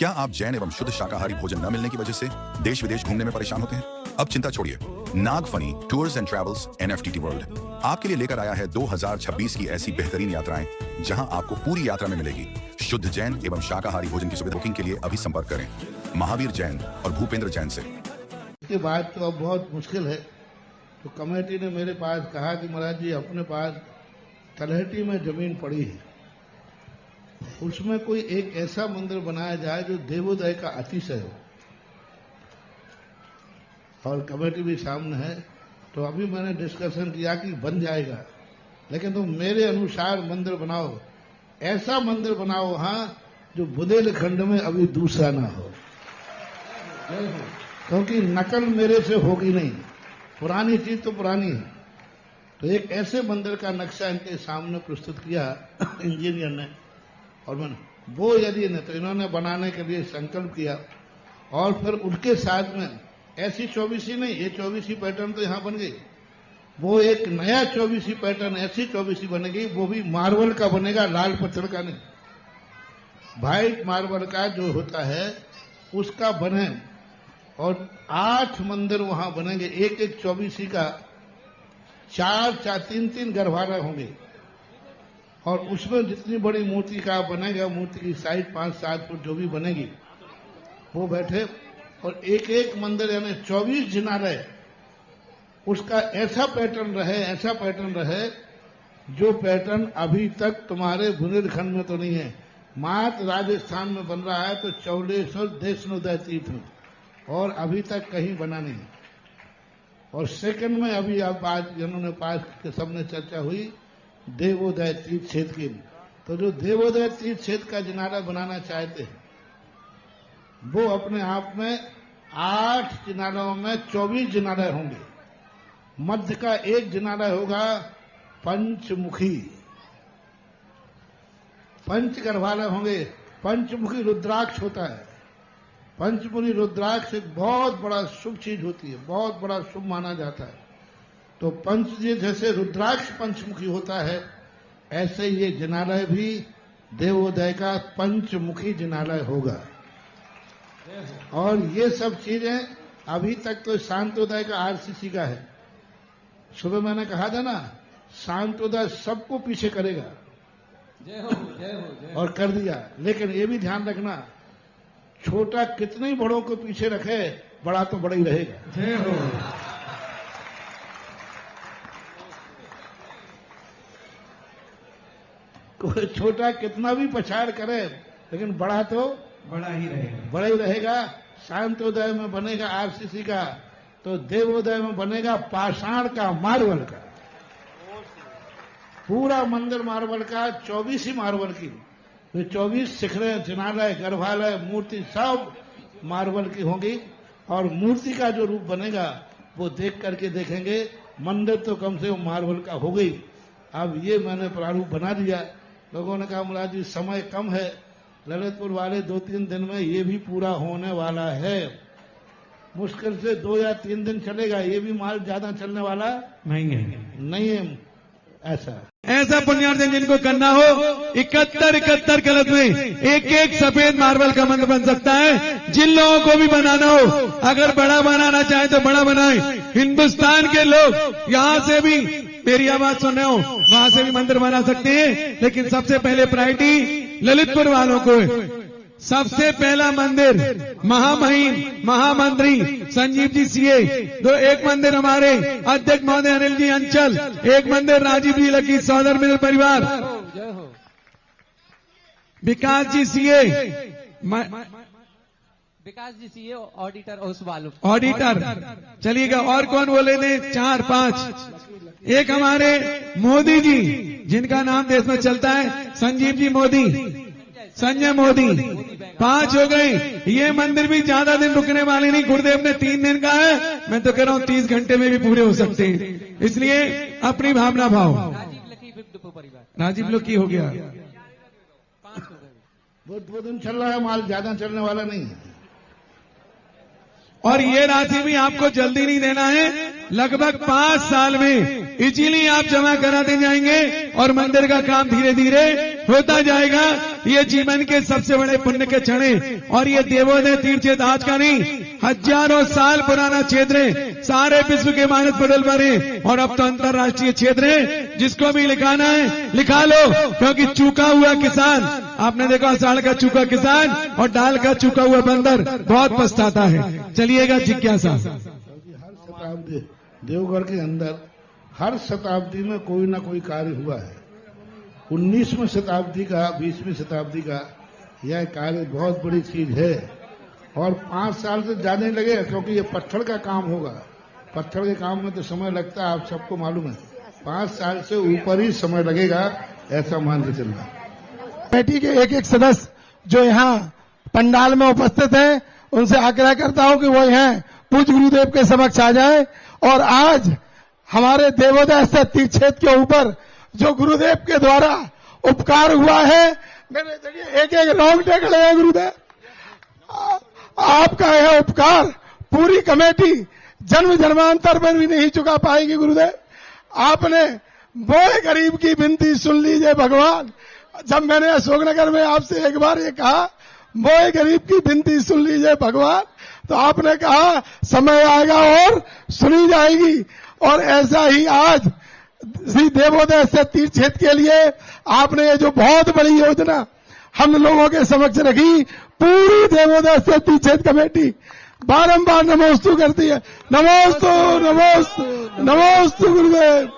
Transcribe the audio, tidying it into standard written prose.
क्या आप जैन एवं शुद्ध शाकाहारी भोजन न मिलने की वजह से देश विदेश घूमने में परेशान होते हैं? अब चिंता छोड़िए, Nagphani tours and travels NFTT world आपके लिए लेकर आया है 2026 की ऐसी बेहतरीन यात्राएं जहां आपको पूरी यात्रा में मिलेगी शुद्ध जैन एवं शाकाहारी भोजन की सुविधा। बुकिंग के लिए अभी संपर्क करें महावीर जैन और भूपेंद्र जैन से। इसके बाद तो अब बहुत मुश्किल है, तो कमेटी ने मेरे पास कहा कि महाराज जी अपने पास तलहटी में जमीन पड़ी है, उसमें कोई एक ऐसा मंदिर बनाया जाए जो देवोदय का अतिशय हो, और कमेटी भी सामने है। तो अभी मैंने डिस्कशन किया कि बन जाएगा, लेकिन तुम मेरे अनुसार मंदिर बनाओ, ऐसा मंदिर बनाओ हाँ जो बुंदेलखंड में अभी दूसरा ना हो, क्योंकि नकल मेरे से होगी नहीं, पुरानी चीज तो पुरानी है। तो एक ऐसे मंदिर का नक्शा इनके सामने प्रस्तुत किया इंजीनियर ने, और मैंने वो यदि नहीं तो इन्होंने बनाने के लिए संकल्प किया, और फिर उनके साथ में ऐसी 24 नहीं, ये 24 पैटर्न तो यहां बन गई, वो एक नया 24 पैटर्न ऐसी 24 बनेगी, वो भी मार्बल का बनेगा, लाल पत्थर का नहीं, व्हाइट मार्बल का जो होता है उसका बने, और 8 मंदिर वहां बनेंगे, एक एक 24 का 3-3 गर्भालय होंगे, और उसमें जितनी बड़ी मूर्ति का बनेगा, मूर्ति की साइज 5-7 फुट जो भी बनेगी वो बैठे, और एक एक मंदिर यानी 24 जिनालय, उसका ऐसा पैटर्न रहे जो पैटर्न अभी तक तुम्हारे बुंदेलखंड में तो नहीं है, मात्र राजस्थान में बन रहा है, तो चौलेश्वर देशनोदय तीर्थ में, और अभी तक कहीं बना नहीं। और सेकंड में अभी आप आज जिन्होंने पास के सबने चर्चा हुई देवोदय तीर्थ क्षेत्र की, तो जो देवोदय तीर्थ क्षेत्र का जिनाला बनाना चाहते हैं वो अपने आप में 8 जिनालों में 24 जिनालय होंगे, मध्य का एक जिनालय होगा पंचमुखी, 5 गर्भालय होंगे, पंचमुखी रुद्राक्ष होता है, पंचमुखी रुद्राक्ष एक बहुत बड़ा शुभ चीज होती है, बहुत बड़ा शुभ माना जाता है। तो पंच जी जैसे रुद्राक्ष पंचमुखी होता है, ऐसे ये जिनालय भी देवोदय का पंचमुखी जिनालय होगा। और ये सब चीजें अभी तक तो शांतोदय का RCC का है। सुबह मैंने कहा था ना, शांतोदय सबको पीछे करेगा, जय हो जय हो जय हो। और कर दिया। लेकिन ये भी ध्यान रखना, छोटा कितने ही बड़ों को पीछे रखे, बड़ा तो बड़ा ही रहेगा। जय हो। कोई छोटा कितना भी पछाड़ करे, लेकिन बड़ा तो बड़ा ही रहेगा। बड़ा ही रहेगा। शांतोदय में बनेगा RCC का, तो देवोदय में बनेगा पाषाण का, मार्बल का, पूरा मंदिर मार्बल का, 24 ही मार्बल की, तो 24 शिखरें, जिनालय, गर्भालय, मूर्ति सब मार्बल की होंगी। और मूर्ति का जो रूप बनेगा वो देख करके देखेंगे, मंदिर तो कम से कम मार्बल का हो गई। अब ये मैंने प्रारूप बना दिया, लोगों ने कहा महाराज जी समय कम है, ललितपुर वाले 2-3 दिन में ये भी पूरा होने वाला है, मुश्किल से 2 या 3 दिन चलेगा, ये भी माल ज्यादा चलने वाला नहीं है। ऐसा पुण्यार्जन जिनको करना हो 71 कलश में एक सफेद मार्बल का मंदिर बन सकता है। जिन लोगों को भी बनाना हो, अगर बड़ा बनाना चाहे तो बड़ा बनाए। हिंदुस्तान के लोग यहाँ से भी मेरी आवाज सुन रहे हो, वहां से भी मंदिर बना सकते हैं, लेकिन सबसे पहले प्रायोरिटी ललितपुर वालों को है। सबसे पहला मंदिर महामहिम महामंत्री संजीव जी CA, एक मंदिर हमारे अध्यक्ष महोदय अनिल जी अंचल, एक मंदिर राजीव जी लकी सौदर मित्र परिवार, विकास जी CA, विकास जी CA ऑडिटर ओसवाल ऑडिटर। चलिएगा, और कौन बोले थे? 4-5। एक हमारे मोदी जी, जिनका नाम देश में चलता है, संजीव जी मोदी, संजय मोदी, 5 हो गए। ये मंदिर भी ज्यादा दिन रुकने वाले नहीं, गुरुदेव ने 3 दिन का है, मैं तो कह रहा हूं 30 घंटे में भी पूरे हो सकते हैं। इसलिए अपनी भावना भाव। राजीव लकी हो गया, 5 हो गए। वो 2 दिन चल रहा है, माल ज्यादा चलने वाला नहीं है। और ये राशि भी आपको जल्दी नहीं देना है, लगभग 5 साल में इजीली आप जमा कराते जाएंगे और मंदिर का काम धीरे धीरे होता जाएगा। ये जीवन के सबसे बड़े पुण्य के क्षण हैं और ये देवोदय तीर्थ क्षेत्र आज का नहीं, हजारों साल पुराना क्षेत्र है। सारे विश्व के मानस बदल पड़े और अब तो अंतर्राष्ट्रीय क्षेत्र है। जिसको भी लिखाना है लिखा लो, क्योंकि चूका हुआ किसान, आपने देखा आषाढ़ का चूका किसान और डाल का चूका हुआ बंदर बहुत पछताता है। चलिएगा जिज्ञासा। हर शताब्दी देवगढ़ के अंदर हर शताब्दी में कोई ना कोई कार्य हुआ है। 19वीं शताब्दी का 20वीं शताब्दी का यह कार्य बहुत बड़ी चीज है और 5 साल से ज्यादा नहीं लगेगा, क्योंकि ये पत्थर का काम होगा। पत्थर के काम में तो समय लगता है, आप सबको मालूम है। 5 साल से ऊपर ही समय लगेगा, ऐसा मान के चलना। कमेटी के एक एक सदस्य जो यहाँ पंडाल में उपस्थित हैं, उनसे आग्रह करता हूं कि वो यहाँ पूज्य गुरुदेव के समक्ष आ जाए और आज हमारे देवोदय तीर्थ क्षेत्र के ऊपर जो गुरुदेव के द्वारा उपकार हुआ है, मेरे जगह एक एक रोंगटे खड़े हैं। गुरुदेव, आपका यह उपकार पूरी कमेटी जन्म जन्मांतर में भी नहीं चुका पाएगी। गुरुदेव, आपने बोए गरीब की विनती सुन लीजिए भगवान। जब मैंने अशोकनगर में आपसे एक बार ये कहा बोए गरीब की विनती सुन लीजिए भगवान, तो आपने कहा समय आएगा और सुनी जाएगी। और ऐसा ही आज श्री देवोदय तीर्थ क्षेत्र के लिए आपने ये जो बहुत बड़ी योजना हम लोगों के समक्ष रखी, पूरी देवोदय तीर्थ क्षेत्र कमेटी बारंबार नमोस्तु करती है। नमोस्तु नमोस्तु नमोस्तु गुरुदेव।